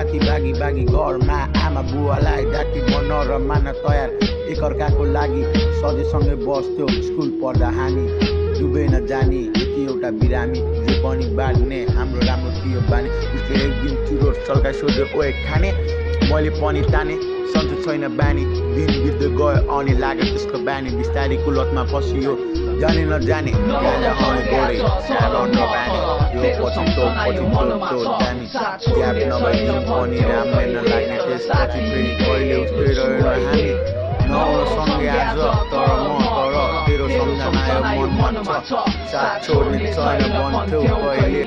साथी भागी भागी घरमा आमा बुवालाई डाकी मन र मान तयार एकअर्काको लागि सधैँसँगै बस्थ्यो स्कुल पढ्दा हामी डुबे नजाने यति एउटा बिरामी जे पनि बाँड्ने हाम्रो राम्रो थियो बानी उसले एक दिन चुरो चल्काइ सोध्यो ओए खाने मैले पनि ताने सन्चो छैन बानी दिन बित्दै गयो अनि लाग्यो त्यसको बानी बिस्तारै कुलतमा पसियो जाने नजाने गाजा आउने गरे स्याबन र बानी यो पछि तो दामी ग्याप नभइदिनु पनि राम्रै नलाग्ने त्यसपछि फेरि कहिले उस्तै रहेन हामी नआउन सँगै आज तर तेरो सम्झना आयो मनमा छ साथ छोड्ने छैन भन्थ्यौ कहिले